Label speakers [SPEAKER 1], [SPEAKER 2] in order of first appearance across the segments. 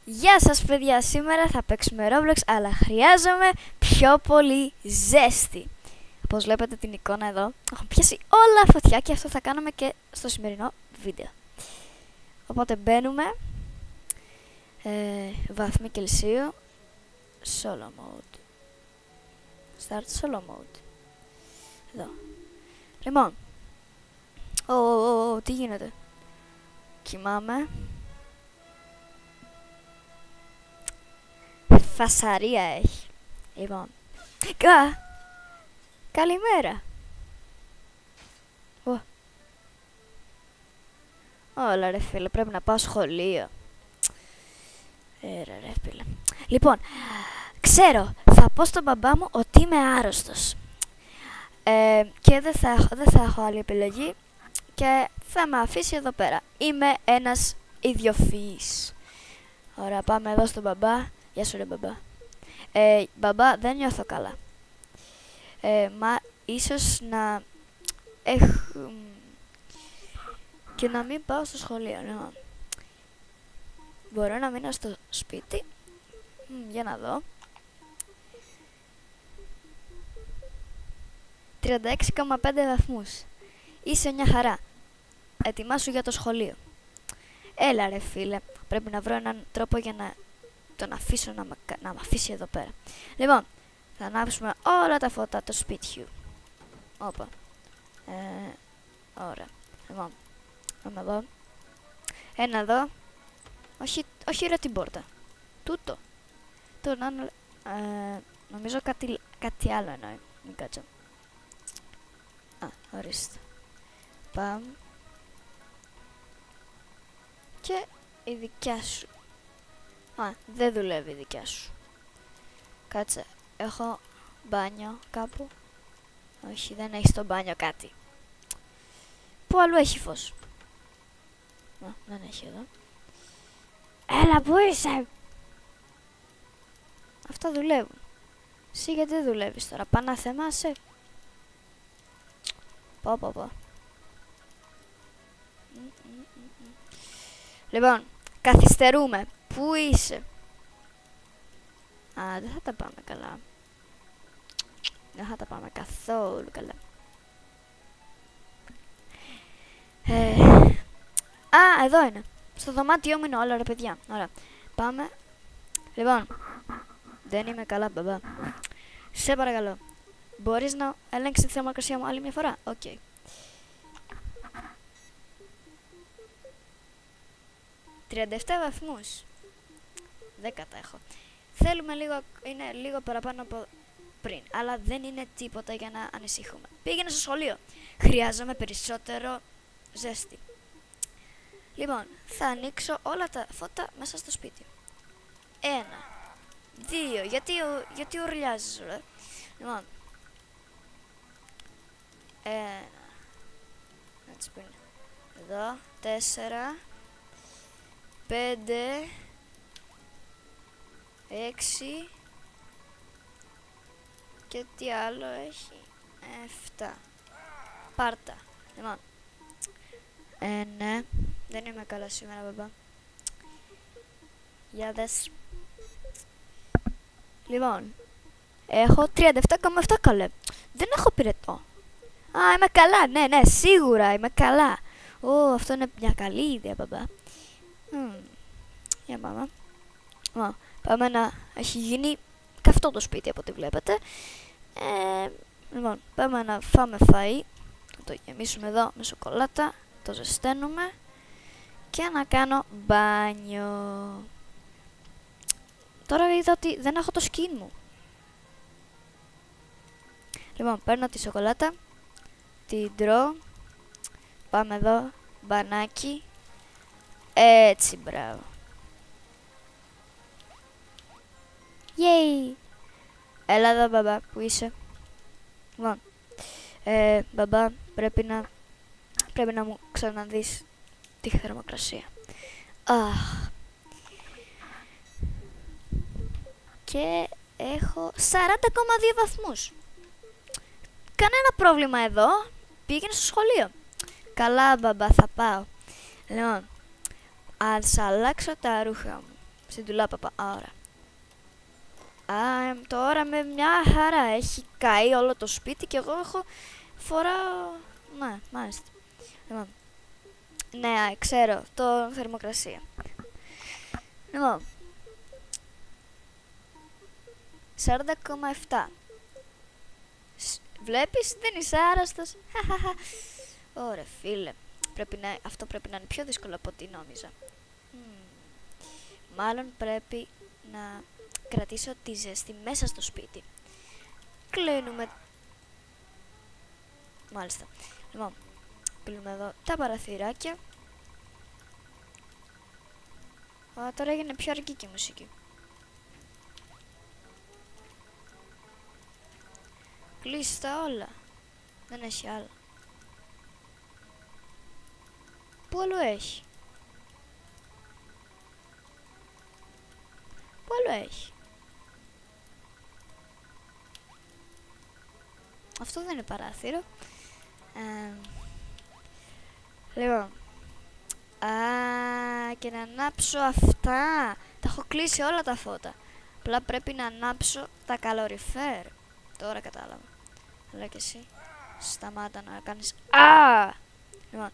[SPEAKER 1] Γεια σας παιδιά, σήμερα θα παίξουμε Roblox, αλλά χρειάζομαι πιο πολύ ζέστη. Όπως βλέπετε την εικόνα εδώ, έχω πιάσει όλα φωτιά και αυτό θα κάνουμε και στο σημερινό βίντεο. Οπότε μπαίνουμε, βάθμι Κελσίου, Solo Mode. Start Solo Mode. Εδώ. Λοιπόν, τι γίνεται? Κοιμάμαι. Φασαρία έχει. Λοιπόν. Καλημέρα. Όλα ρε φίλε, πρέπει να πάω σχολείο. Ρε φίλε. Λοιπόν, ξέρω, θα πω στον μπαμπά μου ότι είμαι άρρωστος. Και δεν θα έχω άλλη επιλογή και θα με αφήσει εδώ πέρα. Είμαι ένας ιδιοφυής. Ωραία, πάμε εδώ στον μπαμπά. Γεια σου ρε μπαμπά. Μπαμπά, δεν νιώθω καλά. Μα ίσως να και να μην πάω στο σχολείο. Ναι. Μπορώ να μείνω στο σπίτι. Για να δω. 36,5 βαθμούς. Είσαι μια χαρά. Ετοιμάσου για το σχολείο. Έλα ρε φίλε. Πρέπει να βρω έναν τρόπο για να τον αφήσω να με αφήσει εδώ πέρα. Λοιπόν, θα ανάψουμε όλα τα φώτα του σπίτιου. Όπα. Ωραία. Λοιπόν, πάμε εδώ. Ένα εδώ. Όχι ρε την πόρτα. Τούτο. Νομίζω κάτι άλλο εννοεί. Μην κάτσω. Ορίστε. Πάμε. Και η δικιά σου. Δεν δουλεύει η δικιά σου. Κάτσε, έχω μπάνιο κάπου? Όχι, δεν έχει στο μπάνιο κάτι. Πού αλλού έχει φως? Δεν έχει εδώ. Έλα, πού είσαι? Αυτά δουλεύουν. Εσύ γιατί δεν δουλεύεις τώρα? Πά να θεμάσαι. Πω. Λοιπόν, καθυστερούμε. Πού είσαι? Δεν θα τα πάμε καλά. Δεν θα τα πάμε καθόλου καλά. Εδώ είναι. Στο δωμάτιό μου είναι όλα ρε παιδιά. Ωραία. Πάμε. Λοιπόν, δεν είμαι καλά μπαμπά. Σε παρακαλώ. Μπορείς να ελέγξεις τη θερμοκρασία μου άλλη μια φορά? Οκ. 37 βαθμούς. 10 τα έχω. Θέλουμε είναι λίγο παραπάνω από πριν, αλλά δεν είναι τίποτα για να ανησυχούμε. Πήγαινε στο σχολείο. Χρειάζομαι περισσότερο ζέστη. Λοιπόν, θα ανοίξω όλα τα φώτα μέσα στο σπίτι. 1, 2, γιατί ουρλιάζεις ρε? Λοιπόν, 1, έτσι που είναι εδώ, 4, 5, 6 και τι άλλο έχει? 7. Πάρτα. Λοιπόν, ναι, δεν είμαι καλά σήμερα μπαμπά. Για δες. Λοιπόν, έχω 37,7 καλέ. Δεν έχω πυρετό. Είμαι καλά, ναι, σίγουρα είμαι καλά. Αυτό είναι μια καλή ιδέα μπαμπά. Για πάμε. Πάμε να έχει γίνει καυτό το σπίτι από ό,τι βλέπετε. Λοιπόν, πάμε να φάμε φαΐ. Να το γεμίσουμε εδώ με σοκολάτα. Το ζεσταίνουμε. Και να κάνω μπάνιο. Τώρα είδα ότι δεν έχω το skin μου. Λοιπόν, παίρνω τη σοκολάτα. Την τρώω. Πάμε εδώ. Μπανάκι. Έτσι, μπράβο. Yay! Έλα εδώ μπαμπά, που είσαι? Λοιπόν, μπαμπά, πρέπει να μου ξαναδείς τη θερμοκρασία. Και έχω 40,2 βαθμούς. Κανένα πρόβλημα εδώ. Πήγαινε στο σχολείο. Καλά μπαμπά, θα πάω. Λοιπόν, ας αλλάξω τα ρούχα μου. Στην τουλάπα. Ωραία. Τώρα με μια χαρά έχει καεί όλο το σπίτι και εγώ φοράω... Ναι, μάλιστα. Λοιπόν. Ναι, ξέρω, το θερμοκρασία. Λοιπόν. 40,7. Βλέπεις, δεν είσαι άρρωστος. Ωραία, φίλε. Αυτό πρέπει να είναι πιο δύσκολο από ό,τι νόμιζα. Μάλλον πρέπει να κρατήσω τη ζέστη μέσα στο σπίτι. Κλείνουμε. Μάλιστα. Λοιπόν, κλείνουμε εδώ τα παραθυράκια. Τώρα έγινε πιο αργή η μουσική. Κλείσει τα όλα. Δεν έχει άλλα. Πού άλλο έχει? Πού άλλο έχει? Αυτό δεν είναι παράθυρο. Λοιπόν. Και να ανάψω αυτά. Τα έχω κλείσει όλα τα φώτα. Απλά πρέπει να ανάψω τα καλοριφέρ. Τώρα κατάλαβα. Αλλά και εσύ σταμάτα να κάνεις. Λοιπόν.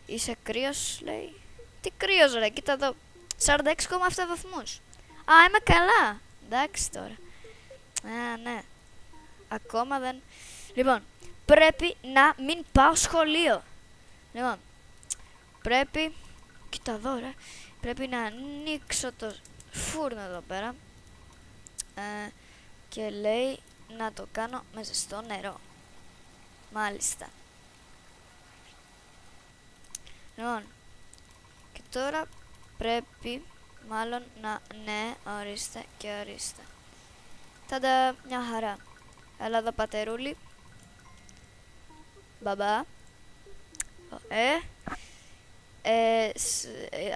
[SPEAKER 1] Είσαι κρύος, λέει. Τι κρύος, ρε, κοίτα εδώ. 46,7 βαθμούς. Είμαι καλά. Εντάξει τώρα. Ναι. Ακόμα δεν... Λοιπόν, πρέπει να μην πάω σχολείο. Λοιπόν, πρέπει... Κοίτα εδώ, ρε. Πρέπει να ανοίξω το φούρνο εδώ πέρα. Και λέει να το κάνω με ζεστό νερό. Μάλιστα. Λοιπόν, και τώρα πρέπει μάλλον να... Ναι, ορίστε και ορίστε. Ταντα, μια χαρά. Έλα εδώ, πατερούλη. Μπαμπά.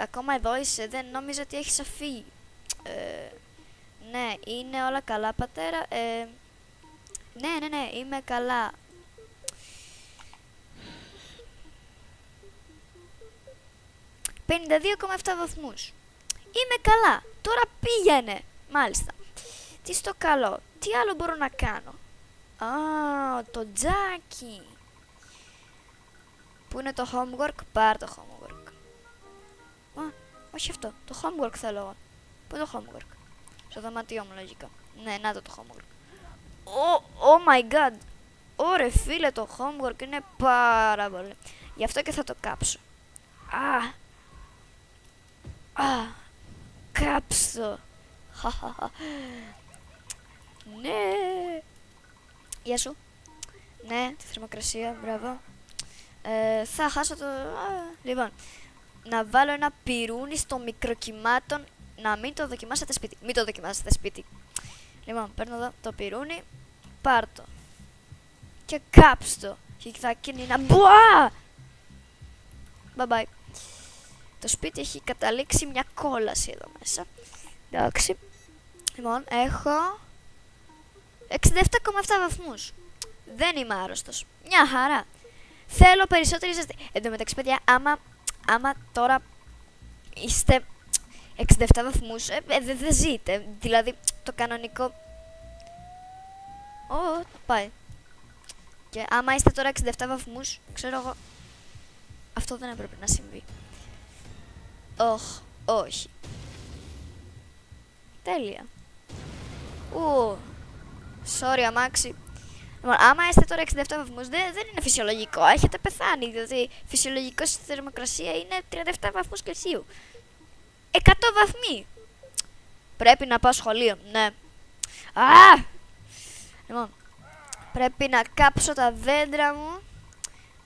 [SPEAKER 1] Ακόμα εδώ είσαι? Δεν νόμιζα ότι έχεις αφήσει. Ναι, είναι όλα καλά, πατέρα. Ναι, είμαι καλά. ...52,7 βαθμούς. Είμαι καλά. Τώρα πήγαινε. Μάλιστα. Τι στο καλό. Τι άλλο μπορώ να κάνω? Το τζάκι. Πού είναι το homework? Πάρ το homework. Όχι αυτό. Το homework θέλω εγώ. Πού είναι το homework? Στο δωμάτιό μου λογικά. Ναι, να το homework. Oh my god. Ωραία φίλε, το homework είναι πάρα πολύ. Γι' αυτό και θα το κάψω. Κάψω. Ναι. Γεια σου. Ναι, τη θερμοκρασία, μπράβο. Θα χάσω το... Λοιπόν, να βάλω ένα πυρούνι στο μικροκυμάτων. Να μην το δοκιμάσετε σπίτι. Μην το δοκιμάσετε σπίτι. Λοιπόν, παίρνω εδώ το πυρούνι. Πάρ' το. Και κάψ' το. Και θα γίνει να... Μπουά! Bye bye. Το σπίτι έχει καταλήξει μια κόλαση εδώ μέσα. Εντάξει. Λοιπόν, έχω 67,7 βαθμούς. Δεν είμαι άρρωστος. Μια χαρά. Θέλω περισσότερη ζέστη. Εν τω μεταξύ, παιδιά, άμα τώρα είστε 67 βαθμούς, δεν ζείτε. Δηλαδή, το κανονικό... Πάει. Και άμα είστε τώρα 67 βαθμούς, ξέρω εγώ, αυτό δεν έπρεπε να συμβεί. Όχι. Τέλεια. Sorry, αμάξι. Λοιπόν, άμα είστε τώρα 67 βαθμούς, δεν είναι φυσιολογικό. Έχετε πεθάνει, δηλαδή φυσιολογικό στη θερμοκρασία είναι 37 βαθμούς Κελσίου. 100 βαθμοί. Πρέπει να πάω σχολείο, ναι. Λοιπόν, πρέπει να κάψω τα δέντρα μου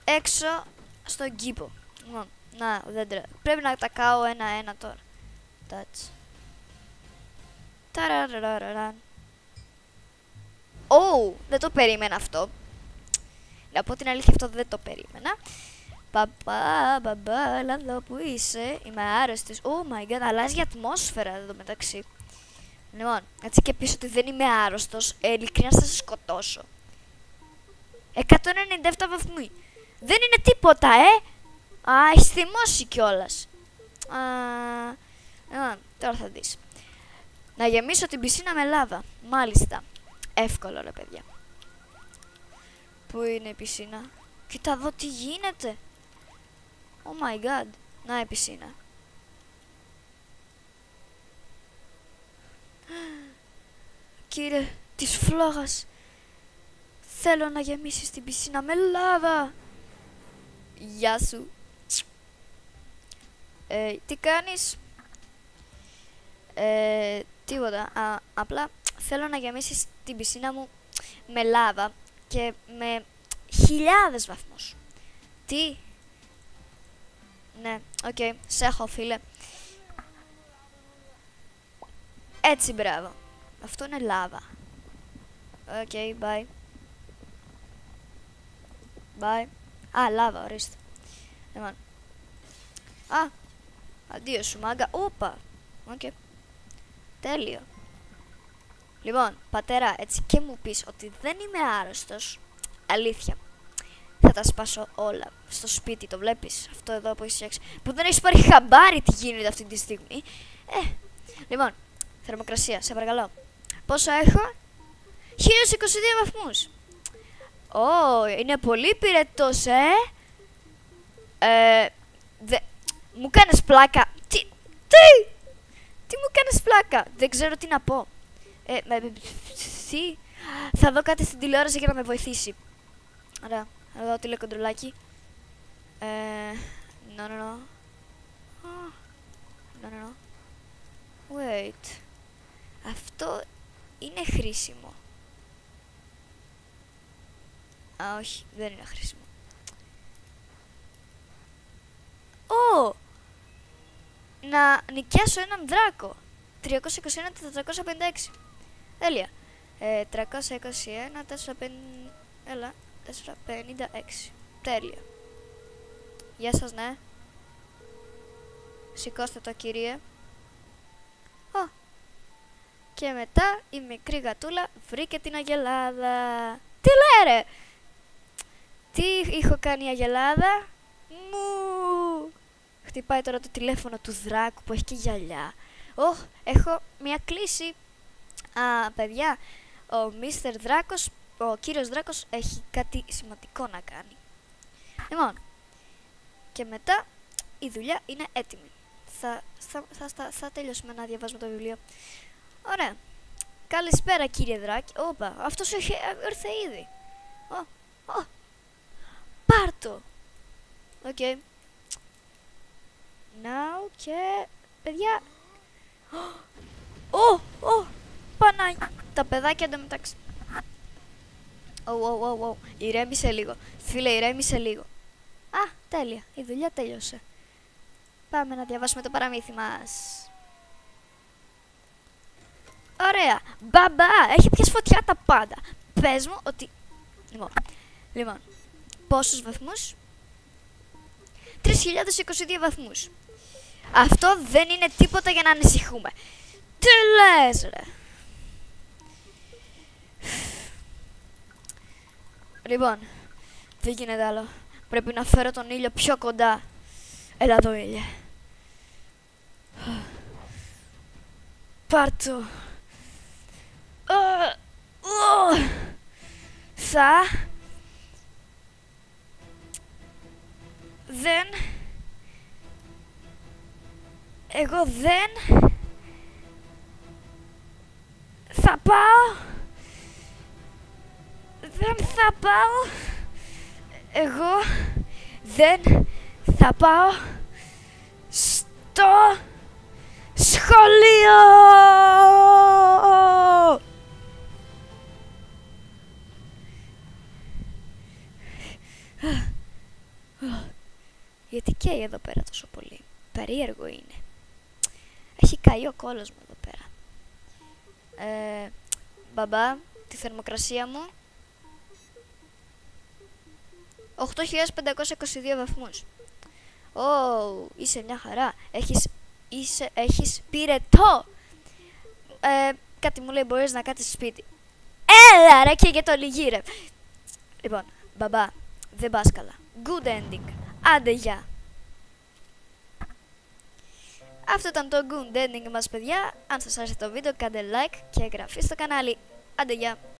[SPEAKER 1] έξω στον κήπο. Λοιπόν, να, δέντρα. Πρέπει να τα κάω ένα-ένα τώρα. Τάτς. Ταραραραραρα. Δεν το περίμενα αυτό. Να πω την αλήθεια, αυτό δεν το περίμενα. Μπαμπά, έλα εδώ που είσαι. Είμαι άρρωστης. Oh my god, αλλάζει η ατμόσφαιρα εδώ μεταξύ. Λοιπόν, έτσι και πεις ότι δεν είμαι άρρωστος. Ειλικρινά θα σε σκοτώσω. 197 βαθμοί. Δεν είναι τίποτα, έχει θυμώσει κιόλας. Τώρα Τώρα θα δεις. Να γεμίσω την πισίνα με λάβα. Μάλιστα. Εύκολο ρε παιδιά. Πού είναι η πισίνα? Κοίτα εδώ τι γίνεται. Oh my god. Να η πισίνα. Κύριε της φλόγας, θέλω να γεμίσεις την πισίνα με λάβα. Γεια σου. Τι κάνεις? Τίποτα. Απλά θέλω να γεμίσεις την πισίνα μου με λάβα και με 1000 βαθμούς. Τι? Ναι, οκ, σε έχω φίλε. Έτσι, μπράβο. Αυτό είναι λάβα. Οκ, bye. Bye. Α, λάβα, ορίστε. Λοιπόν. Α, αντίο σου μάγκα. Όπα. Οκ. Τέλειο. Λοιπόν, πατέρα, έτσι και μου πεις ότι δεν είμαι άρρωστος. Αλήθεια. Θα τα σπάσω όλα. Στο σπίτι, το βλέπεις. Αυτό εδώ που έχεις φτιάξει. Που δεν έχεις πάρει χαμπάρι τι γίνεται αυτή τη στιγμή. Λοιπόν, θερμοκρασία, σε παρακαλώ. Πόσο έχω? 1022 βαθμούς. Είναι πολύ πυρετός, Μου κάνεις πλάκα. Τι μου κάνεις πλάκα? Δεν ξέρω τι να πω. Τι? Θα δω κάτι στην τηλεόραση για να με βοηθήσει. Ωραία, θα δω τηλεκοντρολάκι. No. Wait. Αυτό είναι χρήσιμο. Α, όχι, δεν είναι χρήσιμο. Να νοικιάσω έναν δράκο. 321-456. Τέλεια. 321-456. Τέλεια. Γεια σας, ναι. Σηκώστε το, κύριε. Και μετά η μικρή γατούλα βρήκε την αγελάδα. Τι λέει ρε? Τι έχω κάνει η αγελάδα? Μου. Χτυπάει τώρα το τηλέφωνο του δράκου που έχει και γυαλιά. Έχω μια κλήση. Παιδιά, ο Μίστερ Δράκος, ο κύριος Δράκος έχει κάτι σημαντικό να κάνει. Λοιπόν, και μετά η δουλειά είναι έτοιμη. Θα τελειώσουμε να διαβάζουμε το βιβλίο. Ωραία. Καλησπέρα κύριε Δράκη. Όπα, αυτός ήρθε ήδη. Πάρ' το. Οκ. Now και... παιδιά... Πανάει. Τα παιδάκια εντωμεταξύ. Ηρέμησε λίγο. Φίλε, ηρέμησε λίγο. Τέλεια. Η δουλειά τέλειωσε. Πάμε να διαβάσουμε το παραμύθι μας. Ωραία. Μπαμπά, έχει πιάσει φωτιά τα πάντα. Πες μου ότι... Λοιπόν, πόσους βαθμούς? 3.022 βαθμούς. Αυτό δεν είναι τίποτα για να ανησυχούμε. Τι λες ρε? Λοιπόν, δεν γίνεται άλλο. Πρέπει να φέρω τον ήλιο πιο κοντά. Έλα εδώ, ήλιε. Πάρ' το. Εγώ δεν θα πάω. Εγώ δεν θα πάω στο σχολείο. Γιατί καίει εδώ πέρα τόσο πολύ? Περίεργο είναι. Έχει καεί ο κόλος μου εδώ πέρα. Μπαμπά, τη θερμοκρασία μου 8.522 βαθμούς. Είσαι μια χαρά. Έχεις πυρετό. Κάτι μου λέει μπορείς να κάτσεις σπίτι. Έλα ρε και για το λυγί. Λοιπόν, μπαμπά, δεν πας καλά. Good ending. Άντε γεια.
[SPEAKER 2] Αυτό ήταν το Goon Ending μας, παιδιά. Αν σας άρεσε το βίντεο, κάντε like και εγγραφή στο κανάλι. Άντε, γεια!